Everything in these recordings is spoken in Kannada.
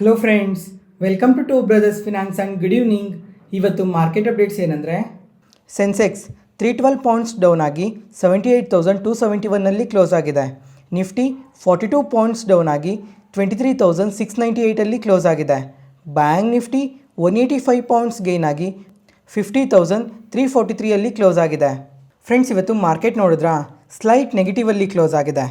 Hello friends, welcome to brothers finance and good evening. ಇವತ್ತು ಮಾರ್ಕೆಟ್ ಅಪ್ಡೇಟ್ಸ್ ಏನಂದರೆ, ಸೆನ್ಸೆಕ್ಸ್ 312 ಪಾಯಿಂಟ್ಸ್ ಡೌನ್ ಆಗಿ 78,271ನಲ್ಲಿ ಕ್ಲೋಸ್ ಆಗಿದೆ. ನಿಫ್ಟಿ 42 ಪಾಯಿಂಟ್ಸ್ ಡೌನ್ ಆಗಿ 23,698ಅಲ್ಲಿ ಕ್ಲೋಸ್ ಆಗಿದೆ. ಬ್ಯಾಂಕ್ ನಿಫ್ಟಿ 185 ಪಾಯಿಂಟ್ಸ್ ಗೇನ್ ಆಗಿ 50,343ಅಲ್ಲಿ ಕ್ಲೋಸ್ ಆಗಿದೆ. ಫ್ರೆಂಡ್ಸ್, ಇವತ್ತು ಮಾರ್ಕೆಟ್ ನೋಡಿದ್ರಾ, ಸ್ಲೈಟ್ ನೆಗೆಟಿವಲ್ಲಿ ಕ್ಲೋಸ್ ಆಗಿದೆ.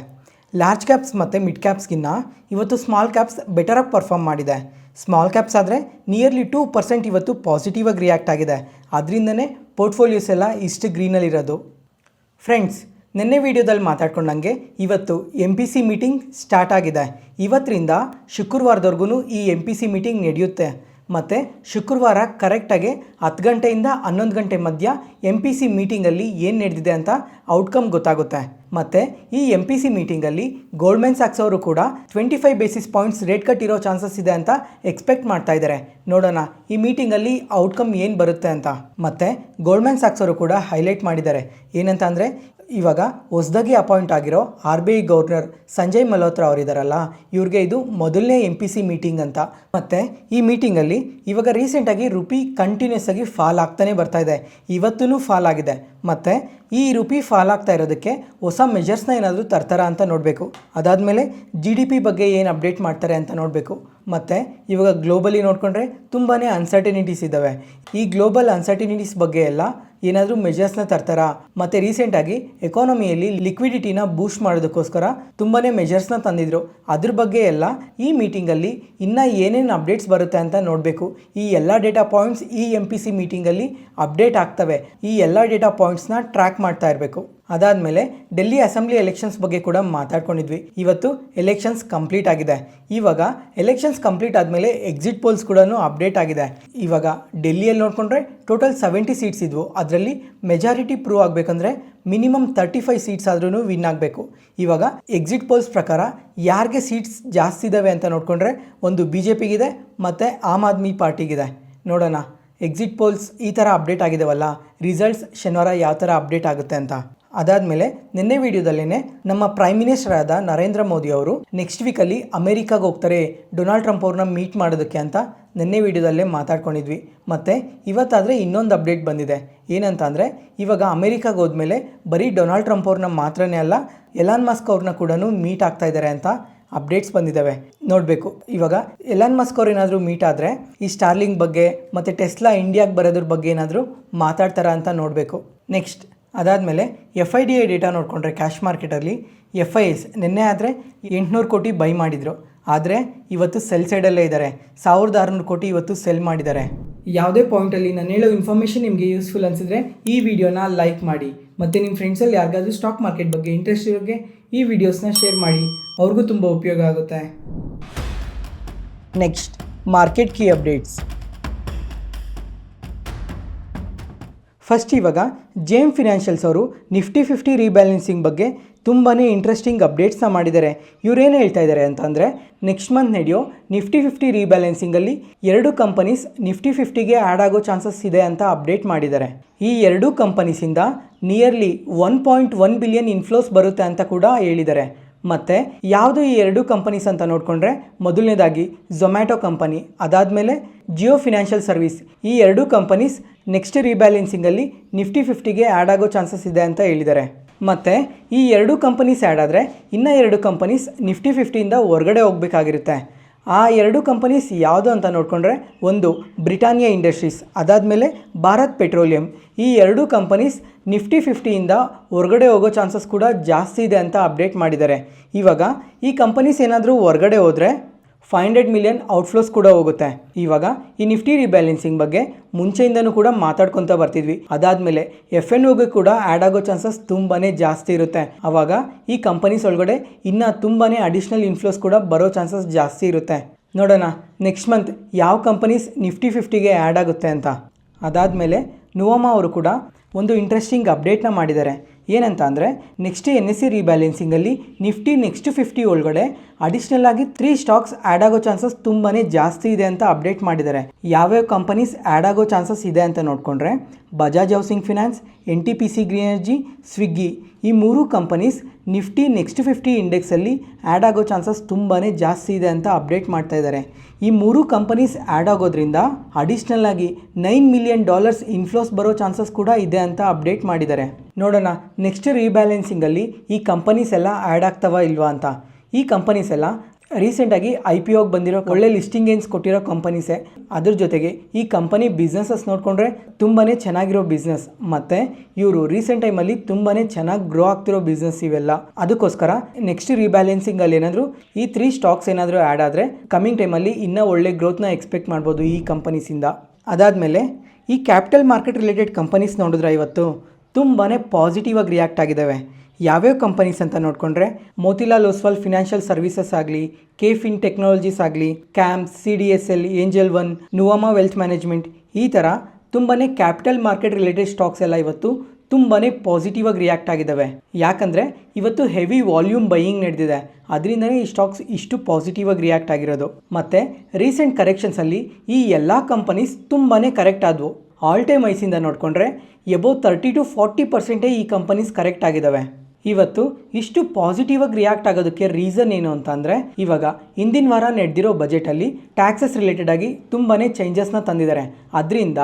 ಲಾರ್ಜ್ ಕ್ಯಾಪ್ಸ್ ಮತ್ತು ಮಿಡ್ ಕ್ಯಾಪ್ಸ್ಗಿನ್ನ ಇವತ್ತು ಸ್ಮಾಲ್ ಕ್ಯಾಪ್ಸ್ ಬೆಟರಾಗಿ ಪರ್ಫಾರ್ಮ್ ಮಾಡಿದೆ. ಸ್ಮಾಲ್ ಕ್ಯಾಪ್ಸ್ ಆದರೆ ನಿಯರ್ಲಿ 2% ಇವತ್ತು ಪಾಸಿಟಿವ್ ಆಗಿ ರಿಯಾಕ್ಟ್ ಆಗಿದೆ. ಅದರಿಂದನೇ ಪೋರ್ಟ್ಫೋಲಿಯೋಸ್ ಎಲ್ಲ ಇಷ್ಟು ಗ್ರೀನಲ್ಲಿರೋದು. ಫ್ರೆಂಡ್ಸ್, ನಿನ್ನೆ ವೀಡಿಯೋದಲ್ಲಿ ಮಾತಾಡ್ಕೊಂಡಂಗೆ ಇವತ್ತು MPC ಮೀಟಿಂಗ್ ಸ್ಟಾರ್ಟ್ ಆಗಿದೆ. ಇವತ್ತರಿಂದ ಶುಕ್ರವಾರದವರೆಗೂ ಈ MPC ಮೀಟಿಂಗ್ ನಡೆಯುತ್ತೆ. ಮತ್ತು ಶುಕ್ರವಾರ ಕರೆಕ್ಟಾಗಿ 10 ಗಂಟೆಯಿಂದ 11 ಗಂಟೆ ಮಧ್ಯ MPC ಮೀಟಿಂಗಲ್ಲಿ ಏನು ನಡೆದಿದೆ ಅಂತ ಔಟ್ಕಮ್ ಗೊತ್ತಾಗುತ್ತೆ. ಮತ್ತು ಈ MPC ಮೀಟಿಂಗಲ್ಲಿ ಗೋಲ್ಡ್ಮನ್ ಸ್ಯಾಕ್ಸ್ ಅವರು ಕೂಡ 25 ಬೇಸಿಸ್ ಪಾಯಿಂಟ್ಸ್ ರೇಟ್ ಕಟ್ ಇರೋ ಚಾನ್ಸಸ್ ಇದೆ ಅಂತ ಎಕ್ಸ್ಪೆಕ್ಟ್ ಮಾಡ್ತಾ ಇದ್ದಾರೆ. ನೋಡೋಣ ಈ ಮೀಟಿಂಗಲ್ಲಿ ಔಟ್ಕಮ್ ಏನು ಬರುತ್ತೆ ಅಂತ. ಮತ್ತು ಗೋಲ್ಡ್ಮನ್ ಸ್ಯಾಕ್ಸ್ ಅವರು ಕೂಡ ಹೈಲೈಟ್ ಮಾಡಿದ್ದಾರೆ. ಏನಂತ ಅಂದರೆ, ಇವಾಗ ಹೊಸದಾಗಿ ಅಪಾಯಿಂಟ್ ಆಗಿರೋ RBI ಗವರ್ನರ್ ಸಂಜಯ್ ಮಲ್ಹೋತ್ರಾ ಅವರಿದ್ದಾರಲ್ಲ, ಇವ್ರಿಗೆ ಇದು ಮೊದಲನೇ MPC ಮೀಟಿಂಗ್ ಅಂತ. ಮತ್ತು ಈ ಮೀಟಿಂಗಲ್ಲಿ ಇವಾಗ ರೀಸೆಂಟಾಗಿ ರುಪಿ ಕಂಟಿನ್ಯೂಸ್ ಆಗಿ ಫಾಲ್ ಆಗ್ತಾನೆ ಬರ್ತಾ ಇದೆ. ಇವತ್ತೂ ಫಾಲ್ ಆಗಿದೆ. ಮತ್ತು ಈ ರುಪಿ ಫಾಲ್ ಆಗ್ತಾ ಇರೋದಕ್ಕೆ ಹೊಸ ಮೆಜರ್ಸ್ನ ಏನಾದರೂ ತರ್ತಾರಾ ಅಂತ ನೋಡಬೇಕು. ಅದಾದಮೇಲೆ GDP ಬಗ್ಗೆ ಏನು ಅಪ್ಡೇಟ್ ಮಾಡ್ತಾರೆ ಅಂತ ನೋಡಬೇಕು. ಮತ್ತು ಇವಾಗ ಗ್ಲೋಬಲಿ ನೋಡಿಕೊಂಡ್ರೆ ತುಂಬಾ ಅನ್ಸರ್ಟಿನಿಟೀಸ್ ಇದ್ದಾವೆ. ಈ ಗ್ಲೋಬಲ್ ಅನ್ಸರ್ಟಿನಿಟೀಸ್ ಬಗ್ಗೆ ಎಲ್ಲ ಏನಾದರೂ ಮೆಜರ್ಸ್ನ ತರ್ತಾರಾ? ಮತ್ತು ರೀಸೆಂಟಾಗಿ ಎಕಾನಮಿಯಲ್ಲಿ ಲಿಕ್ವಿಡಿಟಿನ ಬೂಸ್ಟ್ ಮಾಡೋದಕ್ಕೋಸ್ಕರ ತುಂಬಾ ಮೆಜರ್ಸ್ನ ತಂದಿದ್ರು. ಅದ್ರ ಬಗ್ಗೆ ಎಲ್ಲ ಈ ಮೀಟಿಂಗಲ್ಲಿ ಇನ್ನೂ ಏನೇನು ಅಪ್ಡೇಟ್ಸ್ ಬರುತ್ತೆ ಅಂತ ನೋಡಬೇಕು. ಈ ಎಲ್ಲ ಡೇಟಾ ಪಾಯಿಂಟ್ಸ್ ಈ MPC ಮೀಟಿಂಗಲ್ಲಿ ಅಪ್ಡೇಟ್ ಆಗ್ತವೆ. ಈ ಎಲ್ಲ ಡೇಟಾ ಪಾಯಿಂಟ್ಸ್ನ ಟ್ರ್ಯಾಕ್ ಮಾಡ್ತಾ ಇರಬೇಕು. ಅದಾದಮೇಲೆ ಡೆಲ್ಲಿ ಅಸೆಂಬ್ಲಿ ಎಲೆಕ್ಷನ್ಸ್ ಬಗ್ಗೆ ಕೂಡ ಮಾತಾಡ್ಕೊಂಡಿದ್ವಿ. ಇವತ್ತು ಎಲೆಕ್ಷನ್ಸ್ ಕಂಪ್ಲೀಟ್ ಆಗಿದೆ. ಇವಾಗ ಎಲೆಕ್ಷನ್ಸ್ ಕಂಪ್ಲೀಟ್ ಆದಮೇಲೆ ಎಕ್ಸಿಟ್ ಪೋಲ್ಸ್ ಕೂಡ ಅಪ್ಡೇಟ್ ಆಗಿದೆ. ಇವಾಗ ಡೆಲ್ಲಿಯಲ್ಲಿ ನೋಡಿಕೊಂಡ್ರೆ ಟೋಟಲ್ 70 ಸೀಟ್ಸ್ ಇದ್ವು. ಅದರಲ್ಲಿ ಮೆಜಾರಿಟಿ ಪ್ರೂವ್ ಆಗಬೇಕಂದ್ರೆ ಮಿನಿಮಮ್ 35 ಸೀಟ್ಸ್ ಆದ್ರೂ ವಿನ್ ಆಗಬೇಕು. ಇವಾಗ ಎಕ್ಸಿಟ್ ಪೋಲ್ಸ್ ಪ್ರಕಾರ ಯಾರಿಗೆ ಸೀಟ್ಸ್ ಜಾಸ್ತಿ ಇದ್ದಾವೆ ಅಂತ ನೋಡಿಕೊಂಡ್ರೆ ಒಂದು BJPಗಿದೆ ಮತ್ತು ಆಮ್ ಆದ್ಮಿ ಪಾರ್ಟಿಗಿದೆ. ನೋಡೋಣ ಎಕ್ಸಿಟ್ ಪೋಲ್ಸ್ ಈ ಥರ ಅಪ್ಡೇಟ್ ಆಗಿದಾವಲ್ಲ, ರಿಸಲ್ಟ್ಸ್ ಶನಿವಾರ ಯಾವ ಥರ ಅಪ್ಡೇಟ್ ಆಗುತ್ತೆ ಅಂತ. ಅದಾದಮೇಲೆ ನಿನ್ನೆ ವಿಡಿಯೋದಲ್ಲೇ ನಮ್ಮ ಪ್ರೈಮ್ ಮಿನಿಸ್ಟರ್ ಆದ ನರೇಂದ್ರ ಮೋದಿ ಅವರು ನೆಕ್ಸ್ಟ್ ವೀಕಲ್ಲಿ ಅಮೇರಿಕಾಗೆ ಹೋಗ್ತಾರೆ ಡೊನಾಲ್ಡ್ ಟ್ರಂಪ್ ಅವ್ರನ್ನ ಮೀಟ್ ಮಾಡೋದಕ್ಕೆ ಅಂತ ನಿನ್ನೆ ವಿಡಿಯೋದಲ್ಲೇ ಮಾತಾಡ್ಕೊಂಡಿದ್ವಿ. ಮತ್ತು ಇವತ್ತಾದರೆ ಇನ್ನೊಂದು ಅಪ್ಡೇಟ್ ಬಂದಿದೆ. ಏನಂತ ಅಂದರೆ, ಇವಾಗ ಅಮೇರಿಕಾಗೆ ಹೋದ್ಮೇಲೆ ಬರೀ ಡೊನಾಲ್ಡ್ ಟ್ರಂಪ್ ಅವ್ರನ್ನ ಮಾತ್ರನೇ ಅಲ್ಲ, ಎಲಾನ್ ಮಸ್ಕ್ ಅವ್ರನ್ನ ಕೂಡ ಮೀಟ್ ಆಗ್ತಾ ಇದ್ದಾರೆ ಅಂತ ಅಪ್ಡೇಟ್ಸ್ ಬಂದಿದ್ದಾವೆ. ನೋಡಬೇಕು ಇವಾಗ ಎಲಾನ್ ಮಸ್ಕ್ ಅವ್ರು ಏನಾದರೂ ಮೀಟ್ ಆದರೆ ಈ ಸ್ಟಾರ್ಲಿಂಗ್ ಬಗ್ಗೆ ಮತ್ತು ಟೆಸ್ಲಾ ಇಂಡಿಯಾಗೆ ಬರೋದ್ರ ಬಗ್ಗೆ ಏನಾದರೂ ಮಾತಾಡ್ತಾರಾ ಅಂತ ನೋಡಬೇಕು. ನೆಕ್ಸ್ಟ್ ಅದಾದಮೇಲೆ FIDI ಡೇಟಾ ನೋಡಿಕೊಂಡ್ರೆ ಕ್ಯಾಶ್ ಮಾರ್ಕೆಟಲ್ಲಿ FIS ನಿನ್ನೆ ಆದರೆ 800 ಕೋಟಿ ಬೈ ಮಾಡಿದರು. ಆದರೆ ಇವತ್ತು ಸೆಲ್ ಸೈಡಲ್ಲೇ ಇದ್ದಾರೆ. 1600 ಕೋಟಿ ಇವತ್ತು ಸೆಲ್ ಮಾಡಿದ್ದಾರೆ. ಯಾವುದೇ ಪಾಯಿಂಟಲ್ಲಿ ನಾನು ಹೇಳೋ ಇನ್ಫಾರ್ಮೇಷನ್ ನಿಮಗೆ ಯೂಸ್ಫುಲ್ ಅನಿಸಿದ್ರೆ ಈ ವಿಡಿಯೋನ ಲೈಕ್ ಮಾಡಿ. ಮತ್ತು ನಿಮ್ಮ ಫ್ರೆಂಡ್ಸಲ್ಲಿ ಯಾರಿಗಾದ್ರೂ ಸ್ಟಾಕ್ ಮಾರ್ಕೆಟ್ ಬಗ್ಗೆ ಇಂಟ್ರೆಸ್ಟ್ ಇರೋರಿಗೆ ಈ ವಿಡಿಯೋಸ್ನ ಶೇರ್ ಮಾಡಿ, ಅವ್ರಿಗೂ ತುಂಬ ಉಪಯೋಗ ಆಗುತ್ತೆ. Next market key updates. First ಇವಾಗ JM ಫಿನಾನ್ಷಿಯಲ್ಸ್ ಅವರು ನಿಫ್ಟಿ 50 ರೀಬ್ಯಾಲೆನ್ಸಿಂಗ್ ಬಗ್ಗೆ ತುಂಬಾ ಇಂಟ್ರೆಸ್ಟಿಂಗ್ ಅಪ್ಡೇಟ್ಸ್ನ ಮಾಡಿದ್ದಾರೆ. ಇವರೇನು ಹೇಳ್ತಾ ಇದ್ದಾರೆ ಅಂತಂದರೆ, ನೆಕ್ಸ್ಟ್ ಮಂತ್ ನಡೆಯೋ ನಿಫ್ಟಿ 50 ರೀಬ್ಯಾಲೆನ್ಸಿಂಗಲ್ಲಿ 2 ಕಂಪನೀಸ್ ನಿಫ್ಟಿ 50ಗೆ ಆ್ಯಡ್ ಆಗೋ ಚಾನ್ಸಸ್ ಇದೆ ಅಂತ ಅಪ್ಡೇಟ್ ಮಾಡಿದ್ದಾರೆ. ಈ 2 ಕಂಪನೀಸಿಂದ ನಿಯರ್ಲಿ 1.1 ಬಿಲಿಯನ್ ಇನ್ಫ್ಲೋಸ್ ಬರುತ್ತೆ ಅಂತ ಕೂಡ ಹೇಳಿದ್ದಾರೆ. ಮತ್ತು ಯಾವುದು ಈ 2 ಕಂಪನೀಸ್ ಅಂತ ನೋಡಿಕೊಂಡ್ರೆ, ಮೊದಲನೇದಾಗಿ ಝೊಮ್ಯಾಟೊ ಕಂಪನಿ, ಅದಾದಮೇಲೆ ಜಿಯೋ ಫಿನಾನ್ಷಿಯಲ್ ಸರ್ವಿಸ್. ಈ 2 ಕಂಪನೀಸ್ ನೆಕ್ಸ್ಟ್ ರೀಬ್ಯಾಲೆನ್ಸಿಂಗಲ್ಲಿ ನಿಫ್ಟಿ 50ಗೆ ಆ್ಯಡ್ ಆಗೋ ಚಾನ್ಸಸ್ ಇದೆ ಅಂತ ಹೇಳಿದ್ದಾರೆ. ಮತ್ತು ಈ 2 ಕಂಪನೀಸ್ ಆ್ಯಡ್ ಆದರೆ ಇನ್ನೂ 2 ಕಂಪನೀಸ್ ನಿಫ್ಟಿ 50ಇಂದ ಹೊರಗಡೆ ಹೋಗಬೇಕಾಗಿರುತ್ತೆ. ಆ 2 ಕಂಪನೀಸ್ ಯಾವುದು ಅಂತ ನೋಡಿಕೊಂಡ್ರೆ, ಒಂದು ಬ್ರಿಟಾನಿಯಾ ಇಂಡಸ್ಟ್ರೀಸ್, ಅದಾದಮೇಲೆ ಭಾರತ್ ಪೆಟ್ರೋಲಿಯಂ. ಈ 2 ಕಂಪನೀಸ್ ನಿಫ್ಟಿ 50ಇಂದ ಹೊರಗಡೆ ಹೋಗೋ ಚಾನ್ಸಸ್ ಕೂಡ ಜಾಸ್ತಿ ಇದೆ ಅಂತ ಅಪ್ಡೇಟ್ ಮಾಡಿದ್ದಾರೆ. ಇವಾಗ ಈ ಕಂಪನೀಸ್ ಏನಾದರೂ ಹೊರಗಡೆ ಹೋದರೆ 500 ಮಿಲಿಯನ್ ಔಟ್ಫ್ಲೋಸ್ ಕೂಡ ಹೋಗುತ್ತೆ. ಇವಾಗ ಈ ನಿಫ್ಟಿ ರೀಬ್ಯಾಲೆನ್ಸಿಂಗ್ ಬಗ್ಗೆ ಮುಂಚೆಯಿಂದನೂ ಕೂಡ ಮಾತಾಡ್ಕೊತಾ ಬರ್ತಿದ್ವಿ. ಅದಾದಮೇಲೆ FNOಗೆ ಕೂಡ ಆ್ಯಡ್ ಆಗೋ ಚಾನ್ಸಸ್ ತುಂಬಾ ಜಾಸ್ತಿ ಇರುತ್ತೆ. ಆವಾಗ ಈ ಕಂಪನೀಸ್ ಒಳಗಡೆ ಇನ್ನೂ ತುಂಬಾ ಅಡಿಷ್ನಲ್ ಇನ್ಫ್ಲೋಸ್ ಕೂಡ ಬರೋ ಚಾನ್ಸಸ್ ಜಾಸ್ತಿ ಇರುತ್ತೆ. ನೋಡೋಣ ನೆಕ್ಸ್ಟ್ ಮಂತ್ ಯಾವ ಕಂಪನೀಸ್ ನಿಫ್ಟಿ 50ಗೆ ಆ್ಯಡ್ ಆಗುತ್ತೆ ಅಂತ. ಅದಾದಮೇಲೆ ನುವಾಮಾ ಅವರು ಕೂಡ ಒಂದು ಇಂಟ್ರೆಸ್ಟಿಂಗ್ ಅಪ್ಡೇಟ್ನ ಮಾಡಿದ್ದಾರೆ. ಏನಂತ ಅಂದರೆ ನೆಕ್ಸ್ಟ್ NSE ರೀಬ್ಯಾಲೆನ್ಸಿಂಗಲ್ಲಿ ನಿಫ್ಟಿ ನೆಕ್ಸ್ಟ್ 50 ಒಳಗಡೆ ಅಡಿಷ್ನಲ್ ಆಗಿ 3 ಸ್ಟಾಕ್ಸ್ ಆ್ಯಡ್ ಆಗೋ ಚಾನ್ಸಸ್ ತುಂಬಾ ಜಾಸ್ತಿ ಇದೆ ಅಂತ ಅಪ್ಡೇಟ್ ಮಾಡಿದ್ದಾರೆ. ಯಾವ್ಯಾವ ಕಂಪನೀಸ್ ಆ್ಯಡ್ ಆಗೋ ಚಾನ್ಸಸ್ ಇದೆ ಅಂತ ನೋಡಿಕೊಂಡ್ರೆ Bajaj housing finance, NTPC green energy, Swiggy ಈ 3 ಕಂಪನೀಸ್ ನಿಫ್ಟಿ ನೆಕ್ಸ್ಟ್ 50 ಇಂಡೆಕ್ಸಲ್ಲಿ ಆ್ಯಡ್ ಆಗೋ ಚಾನ್ಸಸ್ ತುಂಬಾ ಜಾಸ್ತಿ ಇದೆ ಅಂತ ಅಪ್ಡೇಟ್ ಮಾಡ್ತಾ ಇದ್ದಾರೆ. ಈ 3 ಕಂಪನೀಸ್ ಆ್ಯಡ್ ಆಗೋದ್ರಿಂದ ಅಡಿಷ್ನಲ್ ಆಗಿ $9 ಮಿಲಿಯನ್ ಇನ್ಫ್ಲೋಸ್ ಬರೋ ಚಾನ್ಸಸ್ ಕೂಡ ಇದೆ ಅಂತ ಅಪ್ಡೇಟ್ ಮಾಡಿದ್ದಾರೆ. ನೋಡೋಣ ನೆಕ್ಸ್ಟ್ ರೀಬ್ಯಾಲೆನ್ಸಿಂಗಲ್ಲಿ ಈ ಕಂಪನೀಸ್ ಎಲ್ಲ ಆ್ಯಡ್ ಆಗ್ತಾವ ಇಲ್ವಾ ಅಂತ. ಈ ಕಂಪನೀಸ್ ಎಲ್ಲ ರೀಸೆಂಟಾಗಿ IPOಗೆ ಬಂದಿರೋ ಒಳ್ಳೆ ಲಿಸ್ಟಿಂಗ್ ಗೇನ್ಸ್ ಕೊಟ್ಟಿರೋ ಕಂಪನೀಸೇ. ಅದ್ರ ಜೊತೆಗೆ ಈ ಕಂಪನಿ ಬಿಸ್ನೆಸಸ್ ನೋಡಿಕೊಂಡ್ರೆ ತುಂಬಾ ಚೆನ್ನಾಗಿರೋ ಬಿಸ್ನೆಸ್, ಮತ್ತು ಇವರು ರೀಸೆಂಟ್ ಟೈಮಲ್ಲಿ ತುಂಬಾ ಚೆನ್ನಾಗಿ ಗ್ರೋ ಆಗ್ತಿರೋ ಬಿಸ್ನೆಸ್ ಇವೆಲ್ಲ. ಅದಕ್ಕೋಸ್ಕರ ನೆಕ್ಸ್ಟ್ ರೀಬ್ಯಾಲೆನ್ಸಿಂಗಲ್ಲಿ ಏನಾದರೂ ಈ 3 ಸ್ಟಾಕ್ಸ್ ಏನಾದರೂ ಆ್ಯಡ್ ಆದರೆ ಕಮಿಂಗ್ ಟೈಮಲ್ಲಿ ಇನ್ನೂ ಒಳ್ಳೆ ಗ್ರೋತ್ನ ಎಕ್ಸ್ಪೆಕ್ಟ್ ಮಾಡ್ಬೋದು ಈ ಕಂಪನೀಸಿಂದ. ಅದಾದಮೇಲೆ ಈ ಕ್ಯಾಪಿಟಲ್ ಮಾರ್ಕೆಟ್ ರಿಲೇಟೆಡ್ ಕಂಪನೀಸ್ ನೋಡಿದ್ರೆ ಇವತ್ತು ತುಂಬಾ ಪಾಸಿಟಿವ್ ಆಗಿ ರಿಯಾಕ್ಟ್ ಆಗಿದ್ದಾವೆ. ಯಾವ್ಯಾವ ಕಂಪನೀಸ್ ಅಂತ ನೋಡಿಕೊಂಡ್ರೆ ಮೋತಿಲಾಲ್ ಓಸ್ವಾಲ್ ಫಿನಾನ್ಷಿಯಲ್ ಸರ್ವಿಸಸ್ ಆಗಲಿ, KFin ಟೆಕ್ನಾಲಜೀಸ್ ಆಗಲಿ, CAMS, CDSL, Angel One, Nuvama wealth management ಈ ಥರ ತುಂಬಾ ಕ್ಯಾಪಿಟಲ್ ಮಾರ್ಕೆಟ್ ರಿಲೇಟೆಡ್ ಸ್ಟಾಕ್ಸ್ ಎಲ್ಲ ಇವತ್ತು ತುಂಬಾ ಪಾಸಿಟಿವ್ ಆಗಿ ರಿಯಾಕ್ಟ್ ಆಗಿದ್ದಾವೆ. ಯಾಕಂದರೆ ಇವತ್ತು ಹೆವಿ ವಾಲ್ಯೂಮ್ ಬೈಯಿಂಗ್ ನಡೆದಿದೆ, ಅದರಿಂದನೇ ಈ ಸ್ಟಾಕ್ಸ್ ಇಷ್ಟು ಪಾಸಿಟಿವ್ ಆಗಿ ರಿಯಾಕ್ಟ್ ಆಗಿರೋದು. ಮತ್ತು ರೀಸೆಂಟ್ ಕರೆಕ್ಷನ್ಸಲ್ಲಿ ಈ ಎಲ್ಲ ಕಂಪನೀಸ್ ತುಂಬಾ ಕರೆಕ್ಟ್ ಆದವು. ಆಲ್ ಟೈಮ್ ಐಸಿಂದ ನೋಡಿಕೊಂಡ್ರೆ ಎಬೋವ್ 30 to 40% ಈ ಕಂಪನೀಸ್ ಕರೆಕ್ಟ್ ಆಗಿದ್ದಾವೆ. ಇವತ್ತು ಇಷ್ಟು ಪಾಸಿಟಿವ್ ಆಗಿ ರಿಯಾಕ್ಟ್ ಆಗೋದಕ್ಕೆ ರೀಸನ್ ಏನು ಅಂತ ಅಂದರೆ ಇವಾಗ ಹಿಂದಿನ ವಾರ ನಡೆದಿರೋ ಬಜೆಟಲ್ಲಿ ಟ್ಯಾಕ್ಸಸ್ ರಿಲೇಟೆಡ್ ಆಗಿ ತುಂಬಾ ಚೇಂಜಸ್ನ ತಂದಿದ್ದಾರೆ. ಅದರಿಂದ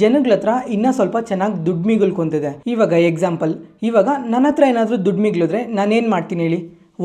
ಜನಗಳ ಹತ್ರ ಇನ್ನೂ ಸ್ವಲ್ಪ ಚೆನ್ನಾಗಿ ದುಡ್ಡು ಮಿಗುಲ್ಕೊಂತಿದೆ. ಇವಾಗ ಎಕ್ಸಾಂಪಲ್, ಇವಾಗ ನನ್ನ ಹತ್ರ ಏನಾದರೂ ದುಡ್ಡು ಮಿಗಿಲಿದ್ರೆ ನಾನೇನು ಮಾಡ್ತೀನಿ ಹೇಳಿ?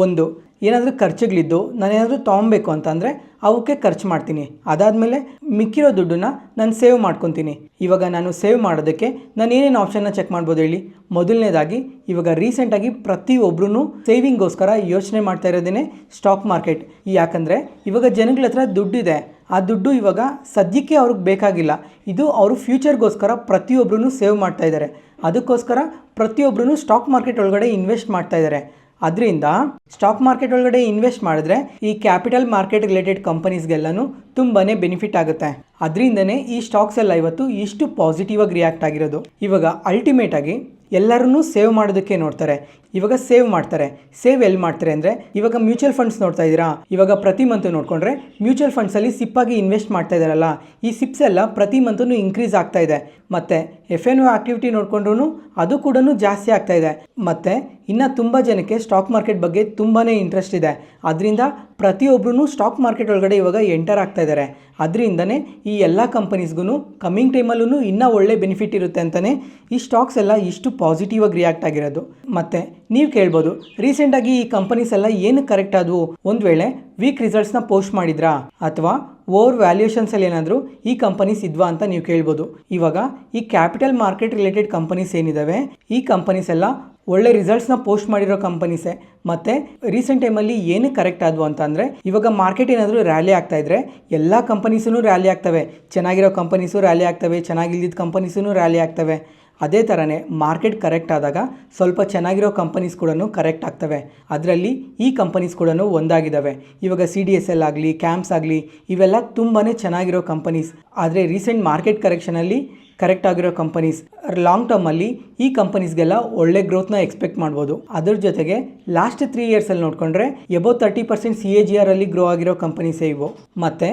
ಒಂದು ಏನಾದರೂ ಖರ್ಚುಗಳಿದ್ದು ನಾನೇನಾದರೂ ತೊಗೊಬೇಕು ಅಂತಂದರೆ ಅವಕ್ಕೆ ಖರ್ಚು ಮಾಡ್ತೀನಿ. ಅದಾದಮೇಲೆ ಮಿಕ್ಕಿರೋ ದುಡ್ಡನ್ನ ನಾನು ಸೇವ್ ಮಾಡ್ಕೊತೀನಿ. ಇವಾಗ ನಾನು ಸೇವ್ ಮಾಡೋದಕ್ಕೆ ನಾನು ಏನೇನು ಆಪ್ಷನ್ನ ಚೆಕ್ ಮಾಡ್ಬೋದು ಹೇಳಿ? ಮೊದಲನೇದಾಗಿ ಇವಾಗ ರೀಸೆಂಟಾಗಿ ಪ್ರತಿಯೊಬ್ಬರೂ ಸೇವಿಂಗ್ಗೋಸ್ಕರ ಯೋಚನೆ ಮಾಡ್ತಾ ಇರೋದೇ ಸ್ಟಾಕ್ ಮಾರ್ಕೆಟ್. ಯಾಕಂದರೆ ಇವಾಗ ಜನಗಳ ಹತ್ರ ದುಡ್ಡಿದೆ, ಆ ದುಡ್ಡು ಇವಾಗ ಸದ್ಯಕ್ಕೆ ಅವ್ರಿಗೆ ಬೇಕಾಗಿಲ್ಲ, ಇದು ಅವರು ಫ್ಯೂಚರ್ಗೋಸ್ಕರ ಪ್ರತಿಯೊಬ್ಬರೂ ಸೇವ್ ಮಾಡ್ತಾ ಇದ್ದಾರೆ. ಅದಕ್ಕೋಸ್ಕರ ಪ್ರತಿಯೊಬ್ಬರೂ ಸ್ಟಾಕ್ ಮಾರ್ಕೆಟ್ ಒಳಗಡೆ ಇನ್ವೆಸ್ಟ್ ಮಾಡ್ತಾ ಇದ್ದಾರೆ. ಅದರಿಂದ ಸ್ಟಾಕ್ ಮಾರ್ಕೆಟ್ ಒಳಗಡೆ ಇನ್ವೆಸ್ಟ್ ಮಾಡಿದ್ರೆ ಈ ಕ್ಯಾಪಿಟಲ್ ಮಾರ್ಕೆಟ್ ರಿಲೇಟೆಡ್ ಕಂಪನೀಸ್ಗೆಲ್ಲನೂ ತುಂಬಾ ಬೆನಿಫಿಟ್ ಆಗುತ್ತೆ. ಅದರಿಂದನೇ ಈ ಸ್ಟಾಕ್ಸ್ ಎಲ್ಲ ಇವತ್ತು ಇಷ್ಟು ಪಾಸಿಟಿವ್ ಆಗಿ ರಿಯಾಕ್ಟ್ ಆಗಿರೋದು. ಇವಾಗ ಅಲ್ಟಿಮೇಟ್ ಆಗಿ ಎಲ್ಲರೂ ಸೇವ್ ಮಾಡೋದಕ್ಕೆ ನೋಡ್ತಾರೆ. ಇವಾಗ ಸೇವ್ ಮಾಡ್ತಾರೆ. ಸೇವ್ ಎಲ್ಲಿ ಮಾಡ್ತಾರೆ ಅಂದರೆ ಇವಾಗ ಮ್ಯೂಚುವಲ್ ಫಂಡ್ಸ್ ನೋಡ್ತಾ ಇದ್ದೀರಾ, ಇವಾಗ ಪ್ರತಿ ಮಂತು ನೋಡಿಕೊಂಡ್ರೆ ಮ್ಯೂಚುವಲ್ ಫಂಡ್ಸಲ್ಲಿ ಸಿಪ್ಪಾಗಿ ಇನ್ವೆಸ್ಟ್ ಮಾಡ್ತಾ ಇದ್ದಾರಲ್ಲ, ಈ ಸಿಪ್ಸ್ ಎಲ್ಲ ಪ್ರತಿ ಮಂತೂ ಇನ್ಕ್ರೀಸ್ ಆಗ್ತಾ ಇದೆ. ಮತ್ತು FNO ಆಕ್ಟಿವಿಟಿ ನೋಡಿಕೊಂಡ್ರೂ ಅದು ಕೂಡ ಜಾಸ್ತಿ ಆಗ್ತಾ ಇದೆ. ಮತ್ತು ಇನ್ನು ತುಂಬ ಜನಕ್ಕೆ ಸ್ಟಾಕ್ ಮಾರ್ಕೆಟ್ ಬಗ್ಗೆ ತುಂಬಾ ಇಂಟ್ರೆಸ್ಟ್ ಇದೆ. ಅದರಿಂದ ಪ್ರತಿಯೊಬ್ಬರೂ ಸ್ಟಾಕ್ ಮಾರ್ಕೆಟ್ ಒಳಗಡೆ ಇವಾಗ ಎಂಟರ್ ಆಗ್ತಾ ಇದ್ದಾರೆ. ಅದರಿಂದನೇ ಈ ಎಲ್ಲ ಕಂಪನೀಸ್ಗೂ ಕಮ್ಮಿಂಗ್ ಟೈಮಲ್ಲೂ ಇನ್ನೂ ಒಳ್ಳೆ ಬೆನಿಫಿಟ್ ಇರುತ್ತೆ ಅಂತಲೇ ಈ ಸ್ಟಾಕ್ಸ್ ಎಲ್ಲ ಇಷ್ಟು ಪಾಸಿಟಿವ್ ಆಗಿ ರಿಯಾಕ್ಟ್ ಆಗಿರೋದು. ಮತ್ತು ನೀವು ಕೇಳ್ಬೋದು, ರೀಸೆಂಟಾಗಿ ಈ ಕಂಪನೀಸ್ ಎಲ್ಲ ಏನು ಕರೆಕ್ಟ್ ಆದವು? ಒಂದು ವೇಳೆ ವೀಕ್ ರಿಸಲ್ಟ್ಸ್ನ ಪೋಸ್ಟ್ ಮಾಡಿದ್ರಾ ಅಥವಾ ಓವರ್ ವ್ಯಾಲ್ಯೂಷನ್ಸಲ್ಲಿ ಏನಾದರೂ ಈ ಕಂಪನೀಸ್ ಇದ್ವಾ ಅಂತ ನೀವು ಕೇಳ್ಬೋದು. ಇವಾಗ ಈ ಕ್ಯಾಪಿಟಲ್ ಮಾರ್ಕೆಟ್ ರಿಲೇಟೆಡ್ ಕಂಪನೀಸ್ ಏನಿದ್ದಾವೆ ಈ ಕಂಪನೀಸ್ ಎಲ್ಲ ಒಳ್ಳೆ ರಿಸಲ್ಟ್ಸ್ನ ಪೋಸ್ಟ್ ಮಾಡಿರೋ ಕಂಪನೀಸೇ. ಮತ್ತು ರೀಸೆಂಟ್ ಟೈಮಲ್ಲಿ ಏನು ಕರೆಕ್ಟ್ ಆದವು ಅಂತ ಅಂದರೆ ಇವಾಗ ಮಾರ್ಕೆಟ್ ಏನಾದರೂ ರ್ಯಾಲಿ ಆಗ್ತಾ ಇದ್ದರೆ ಎಲ್ಲ ಕಂಪನೀಸೂ ರ್ಯಾಲಿ ಆಗ್ತವೆ. ಚೆನ್ನಾಗಿರೋ ಕಂಪನೀಸು ರ್ಯಾಲಿ ಆಗ್ತವೆ, ಚೆನ್ನಾಗಿಲ್ದಿದ್ದ ಕಂಪನೀಸೂ ರ್ಯಾಲಿ ಆಗ್ತವೆ. ಅದೇ ಥರನೇ ಮಾರ್ಕೆಟ್ ಕರೆಕ್ಟ್ ಆದಾಗ ಸ್ವಲ್ಪ ಚೆನ್ನಾಗಿರೋ ಕಂಪನೀಸ್ ಕೂಡ ಕರೆಕ್ಟ್ ಆಗ್ತವೆ. ಅದರಲ್ಲಿ ಈ ಕಂಪನೀಸ್ ಕೂಡ ಒಂದಾಗಿದ್ದಾವೆ. ಇವಾಗ CDSL ಆಗಲಿ, CAMS ಆಗಲಿ ಇವೆಲ್ಲ ತುಂಬಾ ಚೆನ್ನಾಗಿರೋ ಕಂಪನೀಸ್. ಆದರೆ ರೀಸೆಂಟ್ ಮಾರ್ಕೆಟ್ ಕರೆಕ್ಷನಲ್ಲಿ ಕರೆಕ್ಟ್ ಆಗಿರೋ ಕಂಪನೀಸ್. ಲಾಂಗ್ ಟರ್ಮಲ್ಲಿ ಈ ಕಂಪನೀಸ್ಗೆಲ್ಲ ಒಳ್ಳೆ ಗ್ರೋತ್ನ ಎಕ್ಸ್ಪೆಕ್ಟ್ ಮಾಡ್ಬೋದು. ಅದ್ರ ಜೊತೆಗೆ ಲಾಸ್ಟ್ 3 ಇಯರ್ಸಲ್ಲಿ ನೋಡಿಕೊಂಡ್ರೆ ಎಬೋವ್ 30% CAGR ಅಲ್ಲಿ ಗ್ರೋ ಆಗಿರೋ ಕಂಪನೀಸೇ ಇವು. ಮತ್ತು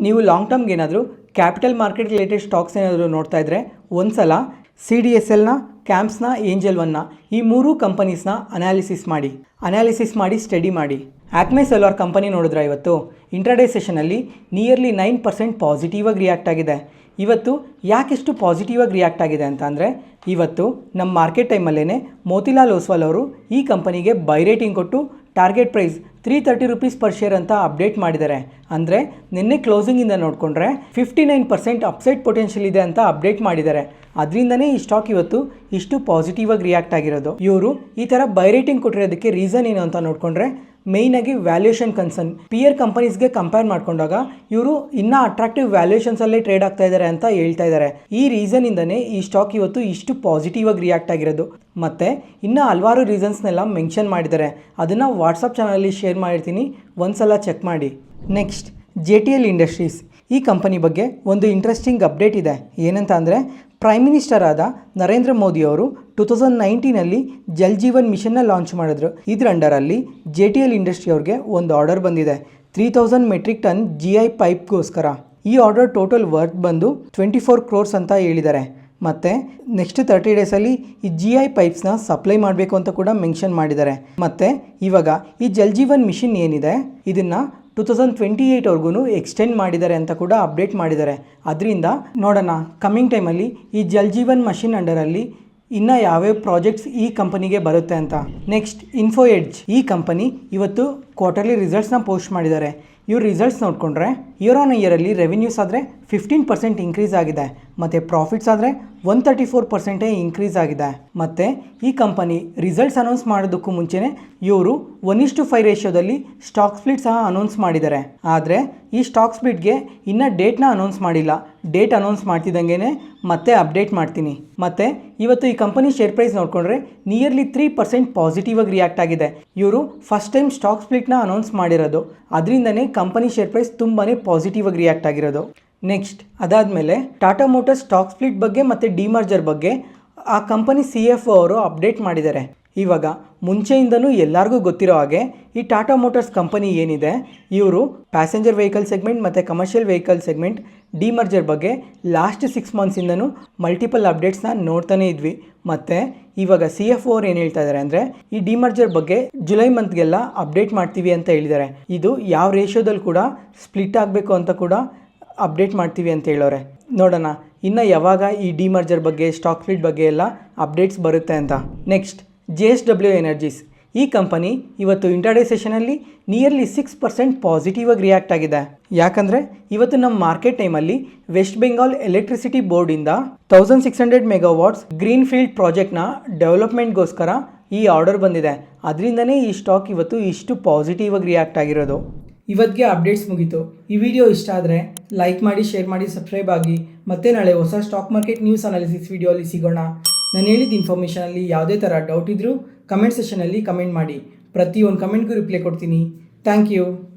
ನೀವು ಲಾಂಗ್ ಟರ್ಮ್ಗೆ ಏನಾದರೂ ಕ್ಯಾಪಿಟಲ್ ಮಾರ್ಕೆಟ್ ರಿಲೇಟೆಡ್ ಸ್ಟಾಕ್ಸ್ ಏನಾದರೂ ನೋಡ್ತಾ ಇದ್ದರೆ ಒಂದ್ಸಲ CDSLನ, CAMSನ, ಏಂಜಲ್ ಒನ್ನ ಈ 3 ಕಂಪನೀಸ್ನ ಅನಾಲಿಸಿಸ್ ಮಾಡಿ ಸ್ಟಡಿ ಮಾಡಿ. ಆಕ್ಮೆ ಸೋಲಾರ್ ಕಂಪನಿ ನೋಡಿದ್ರೆ ಇವತ್ತು ಇಂಟ್ರಾಡೇ ಸೆಷನಲ್ಲಿ ನಿಯರ್ಲಿ 9% ಪಾಸಿಟಿವ್ ಆಗಿ ರಿಯಾಕ್ಟ್ ಆಗಿದೆ. ಇವತ್ತು ಯಾಕೆಷ್ಟು ಪಾಸಿಟಿವ್ ಆಗಿ ರಿಯಾಕ್ಟ್ ಆಗಿದೆ ಅಂತ ಅಂದರೆ ಇವತ್ತು ನಮ್ಮ ಮಾರ್ಕೆಟ್ ಟೈಮಲ್ಲೇ ಮೋತಿಲಾಲ್ ಓಸ್ವಾಲ್ ಅವರು ಈ ಕಂಪನಿಗೆ ಬೈ ರೇಟಿಂಗ್ ಕೊಟ್ಟು ಟಾರ್ಗೆಟ್ ಪ್ರೈಸ್ $330 ಪರ್ ಶೇರ್ ಅಂತ ಅಪ್ಡೇಟ್ ಮಾಡಿದ್ದಾರೆ. ಅಂದರೆ ನಿನ್ನೆ ಕ್ಲೋಸಿಂಗಿಂದ ನೋಡಿಕೊಂಡ್ರೆ 59% ಅಪ್ಸೈಡ್ ಪೊಟೆನ್ಷಿಯಲ್ ಇದೆ ಅಂತ ಅಪ್ಡೇಟ್ ಮಾಡಿದ್ದಾರೆ. ಅದರಿಂದನೇ ಈ ಸ್ಟಾಕ್ ಇವತ್ತು ಇಷ್ಟು ಪಾಸಿಟಿವ್ ಆಗಿ ರಿಯಾಕ್ಟ್ ಆಗಿರೋದು. ಇವರು ಈ ಥರ ಬೈ ರೇಟಿಂಗ್ ಕೊಟ್ಟಿರೋದಕ್ಕೆ ರೀಸನ್ ಏನು ಅಂತ ನೋಡಿಕೊಂಡ್ರೆ ಮೇಯ್ನಾಗಿ ವ್ಯಾಲ್ಯೂಯೇಷನ್ ಕನ್ಸರ್ನ್. ಪಿಯರ್ ಕಂಪನೀಸ್ಗೆ ಕಂಪೇರ್ ಮಾಡ್ಕೊಂಡಾಗ ಇವರು ಇನ್ನೂ ಅಟ್ರಾಕ್ಟಿವ್ ವ್ಯಾಲ್ಯೂಯೇಷನ್ಸಲ್ಲೇ ಟ್ರೇಡ್ ಆಗ್ತಾ ಇದ್ದಾರೆ ಅಂತ ಹೇಳ್ತಾ ಇದ್ದಾರೆ. ಈ ರೀಸನಿಂದನೇ ಈ ಸ್ಟಾಕ್ ಇವತ್ತು ಇಷ್ಟು ಪಾಸಿಟಿವ್ ಆಗಿ ರಿಯಾಕ್ಟ್ ಆಗಿರೋದು. ಮತ್ತು ಇನ್ನೂ ಹಲವಾರು ರೀಸನ್ಸ್ನೆಲ್ಲ ಮೆನ್ಷನ್ ಮಾಡಿದ್ದಾರೆ, ಅದನ್ನು ವಾಟ್ಸಪ್ ಚಾನಲಲ್ಲಿ ಶೇರ್ ಮಾಡಿರ್ತೀನಿ, ಒಂದ್ಸಲ ಚೆಕ್ ಮಾಡಿ. ನೆಕ್ಸ್ಟ್ JTL ಇಂಡಸ್ಟ್ರೀಸ್ ಈ ಕಂಪನಿ ಬಗ್ಗೆ ಒಂದು ಇಂಟ್ರೆಸ್ಟಿಂಗ್ ಅಪ್ಡೇಟ್ ಇದೆ. ಏನಂತ ಅಂದರೆ ಪ್ರೈಮ್ ಮಿನಿಸ್ಟರ್ ಆದ ನರೇಂದ್ರ ಮೋದಿ ಅವರು 2019 ಜಲ್ ಜೀವನ್ ಮಿಷನ್ನ ಲಾಂಚ್ ಮಾಡಿದ್ರು. ಇದರ ಅಂಡರಲ್ಲಿ JTL ಇಂಡಸ್ಟ್ರಿ ಅವ್ರಿಗೆ ಒಂದು ಆರ್ಡರ್ ಬಂದಿದೆ 3000 ಮೆಟ್ರಿಕ್ ಟನ್ GI ಪೈಪ್ಗೋಸ್ಕರ. ಈ ಆರ್ಡರ್ ಟೋಟಲ್ ವರ್ತ್ ಬಂದು 24 crores ಅಂತ ಹೇಳಿದ್ದಾರೆ. ಮತ್ತು ನೆಕ್ಸ್ಟ್ 30 ಡೇಸಲ್ಲಿ ಈ GI ಪೈಪ್ಸ್ನ ಸಪ್ಲೈ ಮಾಡಬೇಕು ಅಂತ ಕೂಡ ಮೆನ್ಷನ್ ಮಾಡಿದ್ದಾರೆ. ಮತ್ತು ಇವಾಗ ಈ ಜಲ್ ಜೀವನ್ ಮಿಷನ್ ಏನಿದೆ ಇದನ್ನು 2028ವರೆಗೂ ಎಕ್ಸ್ಟೆಂಡ್ ಮಾಡಿದ್ದಾರೆ ಅಂತ ಕೂಡ ಅಪ್ಡೇಟ್ ಮಾಡಿದ್ದಾರೆ. ಅದರಿಂದ ನೋಡೋಣ ಕಮ್ಮಿಂಗ್ ಟೈಮಲ್ಲಿ ಈ ಜಲ್ ಜೀವನ್ ಮಿಷನ್ ಅಂಡರಲ್ಲಿ ಇನ್ನು ಯಾವ್ಯಾವ ಪ್ರಾಜೆಕ್ಟ್ಸ್ ಈ ಕಂಪನಿಗೆ ಬರುತ್ತೆ ಅಂತ. ನೆಕ್ಸ್ಟ್ ಇನ್ಫೋ ಎಡ್ಜ್ ಈ ಕಂಪನಿ ಇವತ್ತು ಕ್ವಾರ್ಟರ್ಲಿ ರಿಸಲ್ಟ್ಸ್ನ ಪೋಸ್ಟ್ ಮಾಡಿದ್ದಾರೆ. ಇವ್ರ ರಿಸಲ್ಟ್ಸ್ ನೋಡಿಕೊಂಡ್ರೆ ಇಯರ್ ಆನ್ ಇಯರಲ್ಲಿ ರೆವೆನ್ಯೂಸ್ ಆದರೆ 15% ಇನ್ಕ್ರೀಸ್ ಆಗಿದೆ ಮತ್ತು ಪ್ರಾಫಿಟ್ಸ್ ಆದರೆ 134% ಇನ್ಕ್ರೀಸ್ ಆಗಿದೆ. ಮತ್ತು ಈ ಕಂಪನಿ ರಿಸಲ್ಟ್ಸ್ ಅನೌನ್ಸ್ ಮಾಡೋದಕ್ಕೂ ಮುಂಚೆನೇ ಇವರು 1:5 ರೇಷಿಯೋದಲ್ಲಿ ಸ್ಟಾಕ್ ಸ್ಪ್ಲಿಟ್ ಸಹ ಅನೌನ್ಸ್ ಮಾಡಿದ್ದಾರೆ. ಆದರೆ ಈ ಸ್ಟಾಕ್ ಸ್ಪ್ಲಿಟ್ಗೆ ಇನ್ನೂ ಡೇಟ್ನ ಅನೌನ್ಸ್ ಮಾಡಿಲ್ಲ. ಡೇಟ್ ಅನೌನ್ಸ್ ಮಾಡ್ತಿದ್ದಂಗೆ ಮತ್ತೆ ಅಪ್ಡೇಟ್ ಮಾಡ್ತೀನಿ. ಮತ್ತು ಇವತ್ತು ಈ ಕಂಪನಿ ಶೇರ್ ಪ್ರೈಸ್ ನೋಡಿಕೊಂಡ್ರೆ ನಿಯರ್ಲಿ 3% ಪಾಸಿಟಿವ್ ಆಗಿ ರಿಯಾಕ್ಟ್ ಆಗಿದೆ. ಇವರು ಫಸ್ಟ್ ಟೈಮ್ ಸ್ಟಾಕ್ ಸ್ಪ್ಲಿಟ್ನ ಅನೌನ್ಸ್ ಮಾಡಿರೋದು, ಅದರಿಂದನೇ ಕಂಪನಿ ಶೇರ್ ಪ್ರೈಸ್ ತುಂಬಾ ಪಾಸಿಟಿವ್ ಆಗಿ ರಿಯಾಕ್ಟ್ ಆಗಿರೋದು. ನೆಕ್ಸ್ಟ್ ಅದಾದಮೇಲೆ ಟಾಟಾ ಮೋಟರ್ಸ್ ಸ್ಟಾಕ್ ಸ್ಪ್ಲಿಟ್ ಬಗ್ಗೆ ಮತ್ತು ಡಿಮರ್ಜರ್ ಬಗ್ಗೆ ಆ ಕಂಪನಿ CFO ಅವರು ಅಪ್ಡೇಟ್ ಮಾಡಿದ್ದಾರೆ. ಇವಾಗ ಮುಂಚೆಯಿಂದನೂ ಎಲ್ಲರಿಗೂ ಗೊತ್ತಿರೋ ಹಾಗೆ ಈ ಟಾಟಾ ಮೋಟರ್ಸ್ ಕಂಪನಿ ಏನಿದೆ ಇವರು ಪ್ಯಾಸೆಂಜರ್ ವೆಹಿಕಲ್ ಸೆಗ್ಮೆಂಟ್ ಮತ್ತು ಕಮರ್ಷಿಯಲ್ ವೆಹಿಕಲ್ ಸೆಗ್ಮೆಂಟ್ ಡಿಮರ್ಜರ್ ಬಗ್ಗೆ ಲಾಸ್ಟ್ 6 ಮಂತ್ಸಿಂದನೂ ಮಲ್ಟಿಪಲ್ ಅಪ್ಡೇಟ್ಸ್ನ ನೋಡ್ತಾನೇ ಇದ್ವಿ. ಮತ್ತು ಇವಾಗ CFO ಅವ್ರು ಏನು ಹೇಳ್ತಾ ಇದ್ದಾರೆ ಅಂದರೆ ಈ ಡಿಮರ್ಜರ್ ಬಗ್ಗೆ ಜುಲೈ ಮಂತ್ಗೆಲ್ಲ ಅಪ್ಡೇಟ್ ಮಾಡ್ತೀವಿ ಅಂತ ಹೇಳಿದ್ದಾರೆ. ಇದು ಯಾವ ರೇಷಿಯೋದಲ್ಲಿ ಕೂಡ ಸ್ಪ್ಲಿಟ್ ಆಗಬೇಕು ಅಂತ ಕೂಡ ಅಪ್ಡೇಟ್ ಮಾಡ್ತೀವಿ ಅಂತ ಹೇಳೋರೆ. ನೋಡೋಣ ಇನ್ನು ಯಾವಾಗ ಈ ಡಿಮರ್ಜರ್ ಬಗ್ಗೆ ಸ್ಟಾಕ್ ಸ್ಪ್ಲಿಟ್ ಬಗ್ಗೆ ಎಲ್ಲ ಅಪ್ಡೇಟ್ಸ್ ಬರುತ್ತೆ ಅಂತ. ನೆಕ್ಸ್ಟ್ JSW ಎನರ್ಜೀಸ್ ಈ ಕಂಪನಿ ಇವತ್ತು ಇಂಟರ್ಡೇ ಸೆಷನಲ್ಲಿ ನಿಯರ್ಲಿ 6% ಪಾಸಿಟಿವ್ ಆಗಿ ರಿಯಾಕ್ಟ್ ಆಗಿದೆ. ಯಾಕಂದರೆ ಇವತ್ತು ನಮ್ಮ ಮಾರ್ಕೆಟ್ ಟೈಮಲ್ಲಿ ವೆಸ್ಟ್ ಬೆಂಗಾಲ್ ಎಲೆಕ್ಟ್ರಿಸಿಟಿ ಬೋರ್ಡಿಂದ 1600 ಮೆಗಾವಾಟ್ಸ್ ಗ್ರೀನ್ ಫೀಲ್ಡ್ ಪ್ರಾಜೆಕ್ಟ್ನ ಡೆವಲಪ್ಮೆಂಟ್ಗೋಸ್ಕರ ಈ ಆರ್ಡರ್ ಬಂದಿದೆ. ಅದರಿಂದನೇ ಈ ಸ್ಟಾಕ್ ಇವತ್ತು ಇಷ್ಟು ಪಾಸಿಟಿವ್ ಆಗಿ ರಿಯಾಕ್ಟ್ ಆಗಿರೋದು. ಇವತ್ತಿಗೆ ಅಪ್ಡೇಟ್ಸ್ ಮುಗೀತು. ಈ ವಿಡಿಯೋ ಇಷ್ಟ ಆದರೆ ಲೈಕ್ ಮಾಡಿ, ಶೇರ್ ಮಾಡಿ, ಸಬ್ಸ್ಕ್ರೈಬ್ ಆಗಿ. ಮತ್ತೆ ನಾಳೆ ಹೊಸ ಸ್ಟಾಕ್ ಮಾರ್ಕೆಟ್ ನ್ಯೂಸ್ ಅನಾಲಿಸಿಸ್ ವಿಡಿಯೋಲಿ ಸಿಗೋಣ. ನಾನು ಹೇಳಿದ ಇನ್ಫಾರ್ಮೇಷನಲ್ಲಿ ಯಾವುದೇ ಥರ ಡೌಟ್ ಇದ್ದರೂ ಕಮೆಂಟ್ ಸೆಷನಲ್ಲಿ ಕಮೆಂಟ್ ಮಾಡಿ. ಪ್ರತಿಯೊಂದು ಕಮೆಂಟ್ಗೂ ರಿಪ್ಲೈ ಕೊಡ್ತೀನಿ. Thank you.